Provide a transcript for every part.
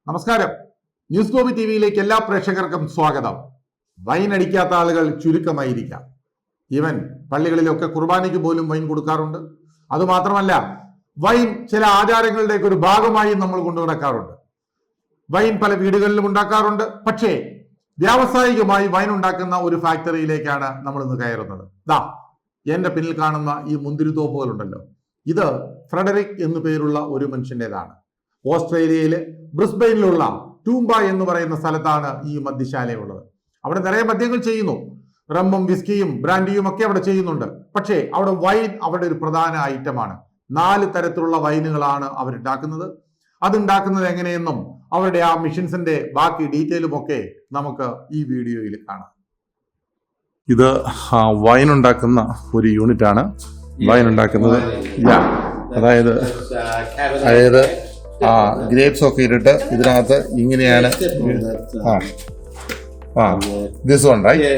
നമസ്കാരം. ന്യൂസ് ഗോപി ടിവിയിലേക്ക് എല്ലാ പ്രേക്ഷകർക്കും സ്വാഗതം. വൈൻ അടിക്കാത്ത ആളുകൾ ചുരുക്കമായിരിക്കാം. ഈവൻ പള്ളികളിലൊക്കെ കുർബാനയ്ക്ക് പോലും വൈൻ കൊടുക്കാറുണ്ട്. അതുമാത്രമല്ല, വൈൻ ചില ആചാരങ്ങളുടെയൊക്കെ ഒരു ഭാഗമായി നമ്മൾ കൊണ്ടു നടക്കാറുണ്ട്. വൈൻ പല വീടുകളിലും ഉണ്ടാക്കാറുണ്ട്. പക്ഷേ വ്യാവസായികമായി വൈൻ ഉണ്ടാക്കുന്ന ഒരു ഫാക്ടറിയിലേക്കാണ് നമ്മൾ ഇന്ന് കയറുന്നത്. ദാ എന്റെ പിന്നിൽ കാണുന്ന ഈ മുന്തിരിത്തോപ്പുകളുണ്ടല്ലോ, ഇത് ഫ്രെഡറിക് എന്നു പേരുള്ള ഒരു മനുഷ്യൻ്റെതാണ്. ഓസ്ട്രേലിയയിലെ ബ്രിസ്ബെയിനിലുള്ള ടൂംബ എന്ന് പറയുന്ന സ്ഥലത്താണ് ഈ മദ്യശാലയുള്ളത്. അവിടെ നിറയെ മദ്യങ്ങൾ ചെയ്യുന്നു. റമ്മും വിസ്കിയും ബ്രാൻഡിയും ഒക്കെ അവിടെ ചെയ്യുന്നുണ്ട്. പക്ഷേ അവിടെ വൈൻ അവിടെ ഒരു പ്രധാന ഐറ്റമാണ്. 4 തരത്തിലുള്ള വൈനുകളാണ് അവരുണ്ടാക്കുന്നത്. അതുണ്ടാക്കുന്നത് എങ്ങനെയെന്നും അവരുടെ ആ മിഷൻസിന്റെ ബാക്കി ഡീറ്റെയിലും ഒക്കെ നമുക്ക് ഈ വീഡിയോയിൽ കാണാം. ഇത് വൈൻ ഉണ്ടാക്കുന്ന ഒരു യൂണിറ്റ് ആണ്. വൈൻ ഉണ്ടാക്കുന്നത് അതായത് ഗ്രേപ്സ് ഒക്കെ ഇട്ടിട്ട് ഇതിനകത്ത് ഇങ്ങനെയാണ്. This one right.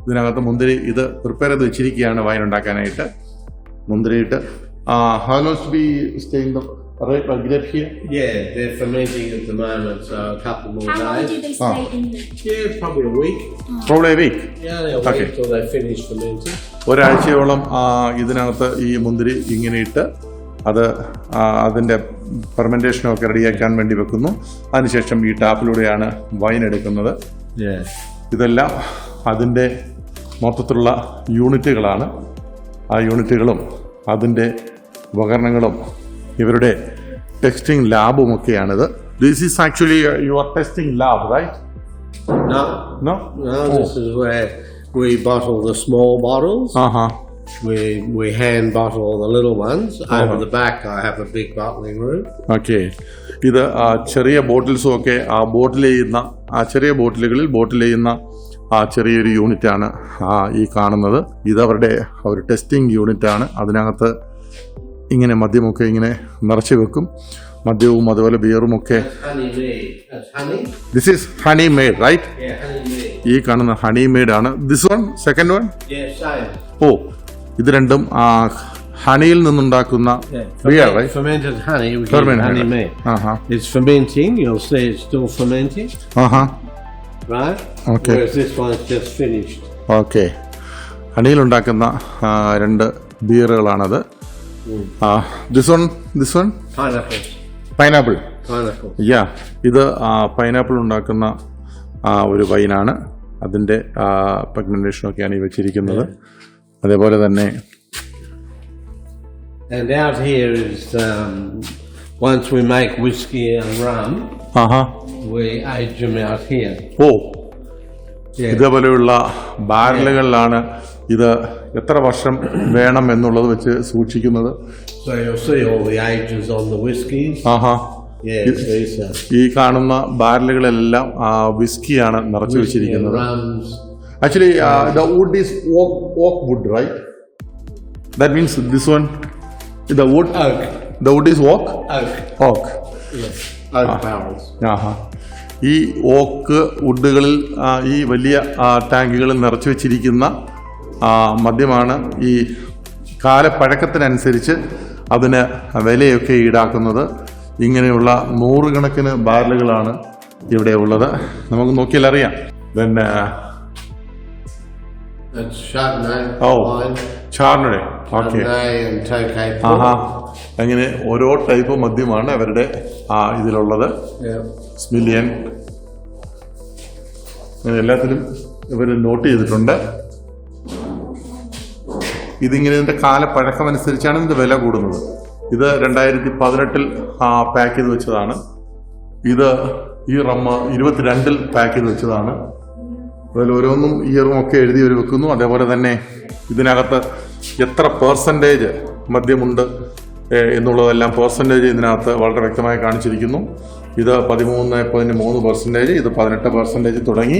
ഇതിനകത്ത് മുന്തിരി ഇത് പ്രിപ്പയർ ചെയ്ത് വെച്ചിരിക്കുകയാണ് വൈൻ ഉണ്ടാക്കാനായിട്ട്. മുന്തിരിയിട്ട് how long to be staying the grape here? Yeah, they're fermenting at the moment, so a couple more days. How long do they stay in there? Yeah, probably a week. Probably a week. Yeah, they'll wait till they finish fermenting. ഒരാഴ്ചയോളം ഇതിനകത്ത് ഈ മുന്തിരി ഇങ്ങനെ ഇട്ട് അത് അതിൻ്റെ ഫെർമെൻറ്റേഷനൊക്കെ റെഡിയാക്കാൻ വേണ്ടി വെക്കുന്നു. അതിനുശേഷം ഈ ടാപ്പിലൂടെയാണ് വൈൻ എടുക്കുന്നത്. ഇതെല്ലാം അതിൻ്റെ മൊത്തത്തിലുള്ള യൂണിറ്റുകളാണ്. ആ യൂണിറ്റുകളും അതിൻ്റെ ഉപകരണങ്ങളും ഇവരുടെ ടെസ്റ്റിംഗ് ലാബും ഒക്കെയാണിത്. This is actually your testing lab, right? No, this is where we bottle the small bottles. We hand bottle the little ones. Over the back I have a big bottling room. Okay. ഇത് ചെറിയ ബോട്ടിൽസും ഒക്കെ ചെറിയ ബോട്ടിലുകളിൽ ബോട്ടിൽ ചെയ്യുന്ന ചെറിയൊരു യൂണിറ്റാണ് ഈ കാണുന്നത്. ഇത് അവരുടെ ടെസ്റ്റിംഗ് യൂണിറ്റാണ്. അതിനകത്ത് ഇങ്ങനെ മദ്യമൊക്കെ ഇങ്ങനെ നിറച്ച് വെക്കും. മദ്യവും അതുപോലെ ബിയറും ഒക്കെ. This is honey made, right? ഈ കാണുന്ന ഹണി മെയ്ഡ് ആണ്. This one, second one? ഓ, ഇത് രണ്ടും ഹണിയിൽ നിന്നുണ്ടാക്കുന്ന beer, right? Fermented honey, we call it honey made. It's fermenting. You'll see it's still fermenting. Right? Okay. Whereas this one's just finished. Okay. ഹണിയിലുണ്ടാക്കുന്ന 2 ബിയറുകളാണത്. This one pineapple. ഇത് pineapple ഉണ്ടാക്കുന്ന ഒരു വൈനാണ്. അതിൻ്റെ പെഗ്മെന്റേഷനൊക്കെയാണ് ഈ വെച്ചിരിക്കുന്നത്. അതേപോലെ തന്നെ And out here is once we make whiskey and rum, we age them out here. ഇതേപോലെയുള്ള ബാരലുകളിലാണ് ഇത് എത്ര വർഷം വേണം എന്നുള്ളത് വെച്ച് സൂക്ഷിക്കുന്നത്. So you'll see all the ages on the whiskies. ഈ കാണുന്ന ബാരലുകളെല്ലാം വിസ്കിയാണ് നിറച്ചു വെച്ചിരിക്കുന്നത്. Actually the wood is oak wood, right? That means this one, the wood, oak. The wood is oak. Oak. Yes. Oak barrels. ഈ ഓക്ക് വുഡുകളിൽ ഈ വലിയ ടാങ്കുകളിൽ നിറച്ചു വെച്ചിരിക്കുന്ന മദ്യമാണ് ഈ കാലപ്പഴക്കത്തിനനുസരിച്ച് അതിന് വിലയൊക്കെ ഈടാക്കുന്നത്. ഇങ്ങനെയുള്ള 100 കണക്കിന് ബാരലുകളാണ് ഇവിടെ ഉള്ളത്. നമുക്ക് നോക്കിയാൽ അറിയാം. പിന്നെ ചാർണഡേ. ഓക്കെ. അങ്ങനെ ഓരോ ടൈപ്പ് മദ്യമാണ് അവരുടെ ഇതിലുള്ളത്. സ്മില്യൻ, അങ്ങനെ എല്ലാത്തിലും ഇവർ നോട്ട് ചെയ്തിട്ടുണ്ട്. ഇതിങ്ങനെ ഇതിൻ്റെ കാലപ്പഴക്കം അനുസരിച്ചാണ് ഇതിൻ്റെ വില കൂടുന്നത്. ഇത് 2018 പാക്ക് ചെയ്ത് വെച്ചതാണ്. ഈ റമ്മ് 22 പാക്ക് ചെയ്ത് വെച്ചതാണ്. അതിൽ ഓരോന്നും ഇയറും ഒക്കെ എഴുതി വെക്കുന്നു. അതേപോലെ തന്നെ ഇതിനകത്ത് എത്ര പെർസെൻറ്റേജ് മദ്യമുണ്ട് എന്നുള്ളതെല്ലാം പെർസെൻറ്റേജ് ഇതിനകത്ത് വളരെ വ്യക്തമായി കാണിച്ചിരിക്കുന്നു. ഇത് 13.3%, ഇത് 18% തുടങ്ങി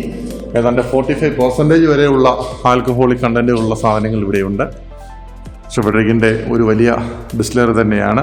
ഏതാണ്ട് 45% വരെയുള്ള ആൽക്കഹോളിക് കണ്ടന്റ് ഉള്ള സാധനങ്ങൾ ഇവിടെയുണ്ട്. ഫ്രെഡറിക്കിൻ്റെ ഒരു വലിയ ഡിസ്റ്റിലറി തന്നെയാണ്.